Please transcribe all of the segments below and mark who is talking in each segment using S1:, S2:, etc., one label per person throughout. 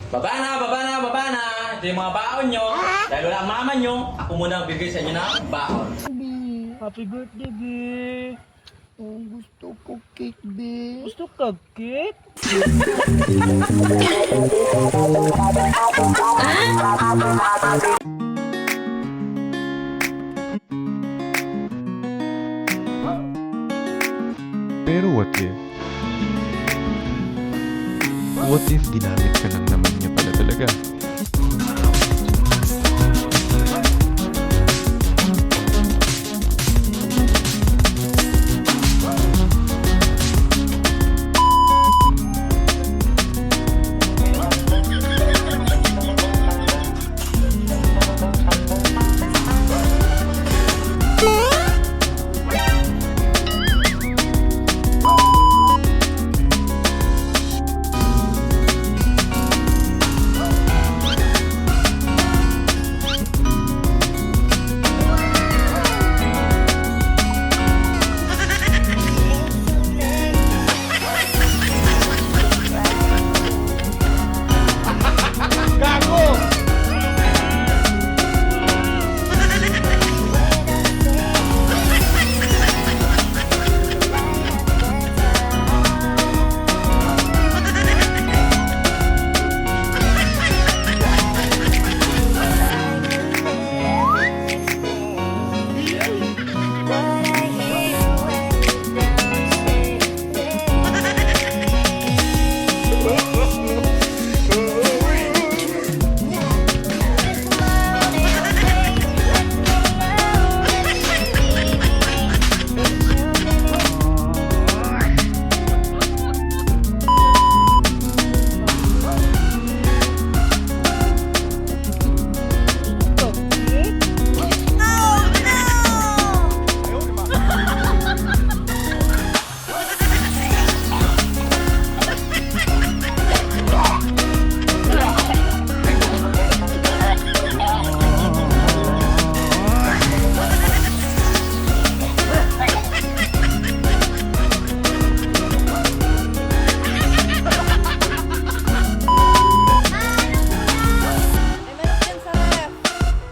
S1: Baba na, baba na, baba na. Ito yung mga baon nyo. Dahil wala ang mama nyo, ako muna ang bigay sa inyo ng baon.
S2: Happy birthday, be.
S3: Oh, gusto ko cake, be.
S2: Gusto ka cake?
S4: Pero what if? What if ginamit ka lang naman niya pala talaga?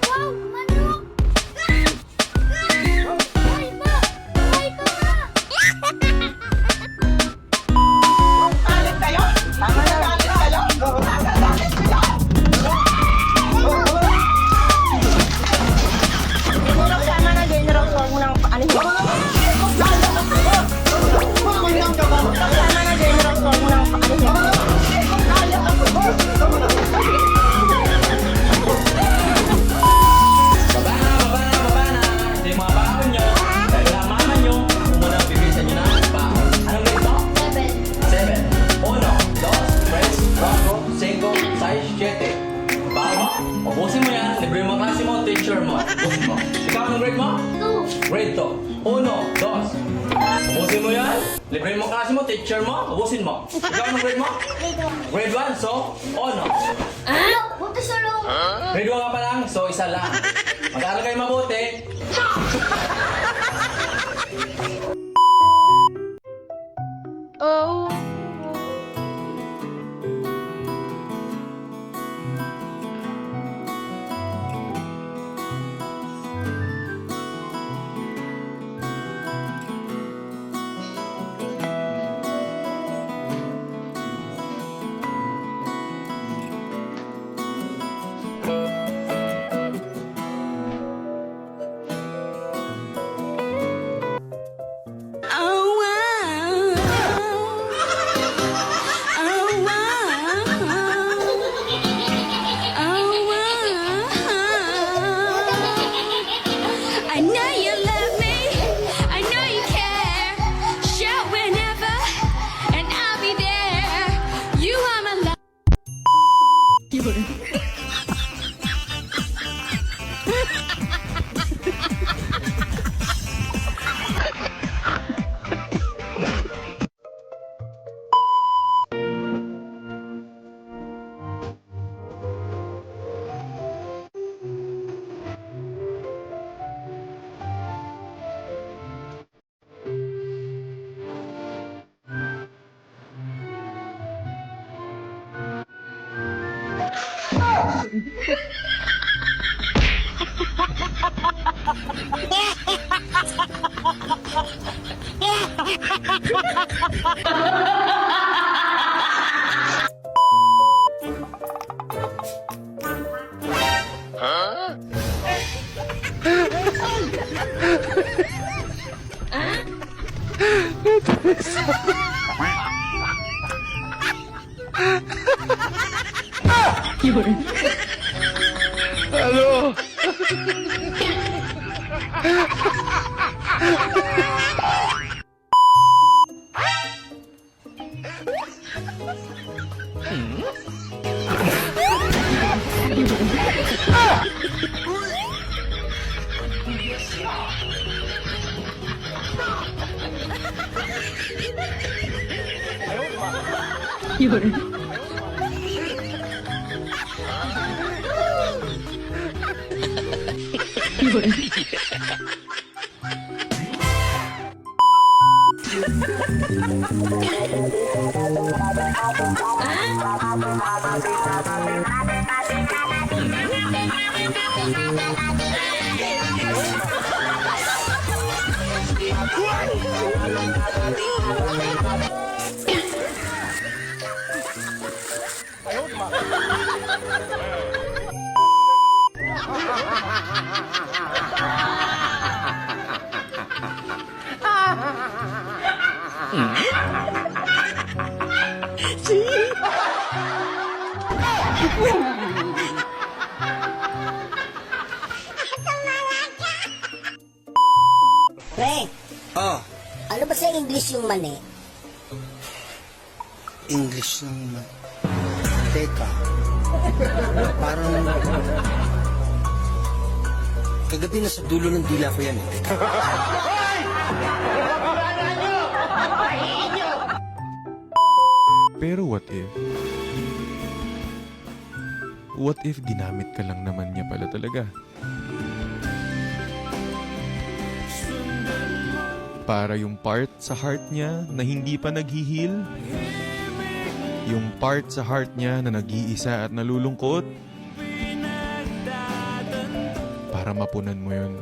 S5: Wow, manok! Buhay pa! Buhay ka pa!
S6: Galit kayo? Tama na galit kayo? Galit kayo? Siguro sama na general form ng ano mo? Sama na general form ng ano mo?
S1: Baba na, baba na, baba na. Ito yung mga baon nyo. Dahil wala ang mama nyo, ako muna ang bigay sa inyo ng baon. Anong grade mo? 7. 1, 2, 3, 4, 5, 6, 7. Baon mo? Ubusin mo yan. Libre mo ang klase mo, teacher mo. Ubusin mo. Ikaw anong grade mo?
S5: 2.
S1: Grade 2. 1, 2. Ubusin mo yan. Libre mo ang klase mo, teacher mo. Ubusin mo. Ikaw anong grade mo? Grade 1, so, ono.
S5: Ano? Buti sa loob!
S1: Grade 1 ka pa lang, so isa lang. Mag-aaral kayo mabuti.
S5: Oh.
S7: I know you love me, I know you care. Shout whenever, and I'll be there. You are my love.
S8: Pre,
S3: Oh,
S8: ano ba sa English yung mani?
S3: English naman. Teka. Parang... Kagabi nasa dulo ng dila ko yan eh. Teka.
S4: Pero what if? What if ginamit ka lang naman niya pala talaga? Para yung part sa heart niya na hindi pa naghihil? Yung part sa heart niya na nag-iisa at nalulungkot? Para mapunan mo yun.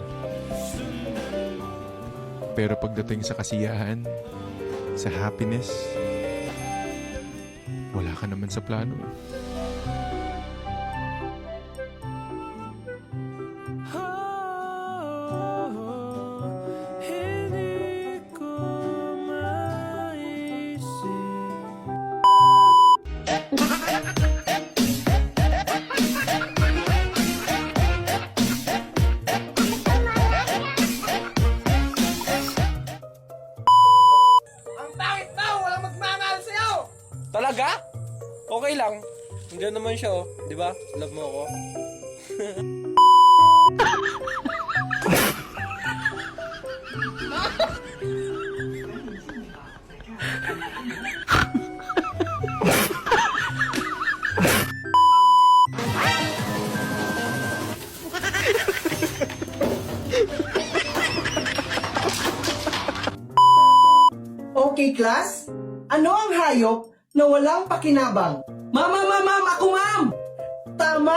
S4: Pero pagdating sa kasiyahan, sa happiness, wala ka naman sa plano.
S6: Ang pangit daw! Walang magmamahal sa'yo! Talaga? Okay lang. Hindi naman siya, oh. Di ba? Love mo ako.
S9: Okay, class? Ano ang hayop na walang pakinabang? Ma'am! Ako, ma'am! Tama!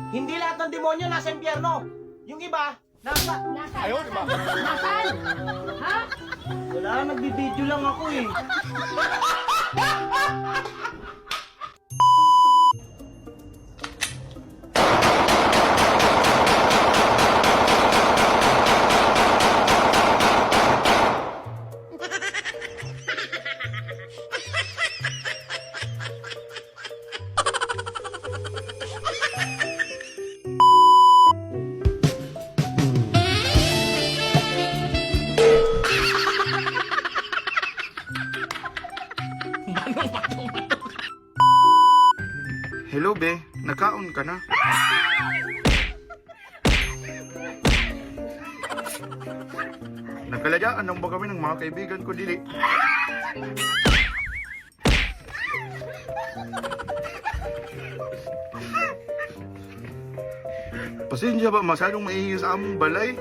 S6: Hindi lahat ng demonyo nasa impyerno. Yung iba, nasa... Ayun, diba?
S5: Nasaan? Ha?
S9: Wala, nagbibideo lang ako eh.
S3: Hello, be. Nakaon ka na? Nagkalayaan lang ba kami ng mga kaibigan ko, dili? Pasensya ba masyadong maihi sa among balay?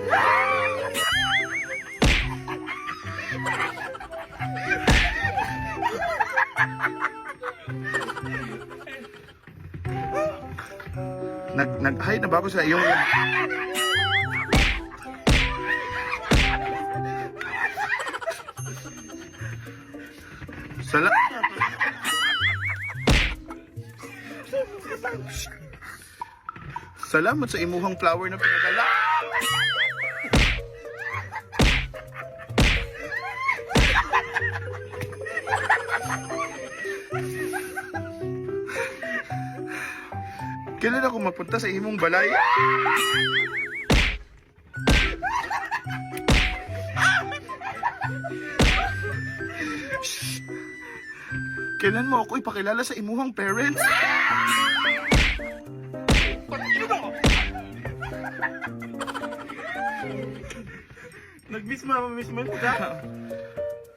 S3: Nag-hi na ba ako sa iyong... Sala... Salamat sa imuhang flower na pinadala. Kailan ako mapunta sa imong balay? Shh! Kailan mo ako ipakilala sa imuhang parents?
S2: Nag-miss mo ka?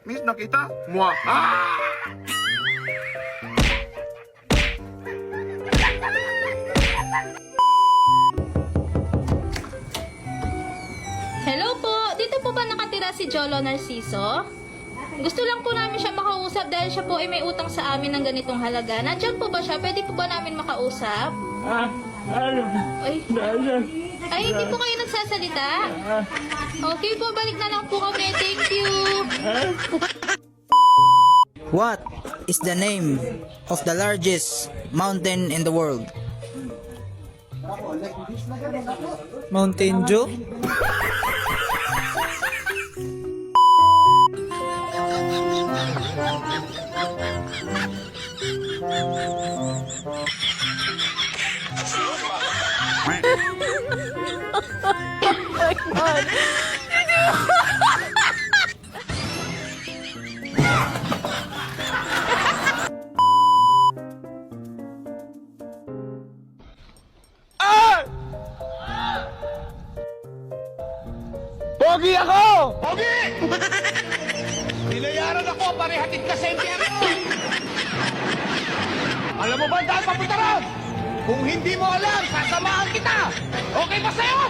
S3: Miss, nakita? Mwa! Ah!
S7: Hello po, dito po ba nakatira si Jolo Narciso? Gusto lang po namin siya makausap dahil siya po ay may utang sa amin ng ganitong halaga. Nandiyan po ba siya? Pwede po ba namin makausap? Ay, hindi po kayo nagsasalita? Okay po, balik na lang po kami. Thank you.
S10: What is the name of the largest mountain in the world? Mountain Dew?
S6: Pogi ako! Pogi! Binayaran ako, parehatid ka sa impyerno! Alam mo ba dahil papunta ron? Kung hindi mo alam, sasamahan kita! Okay ba sa'yo?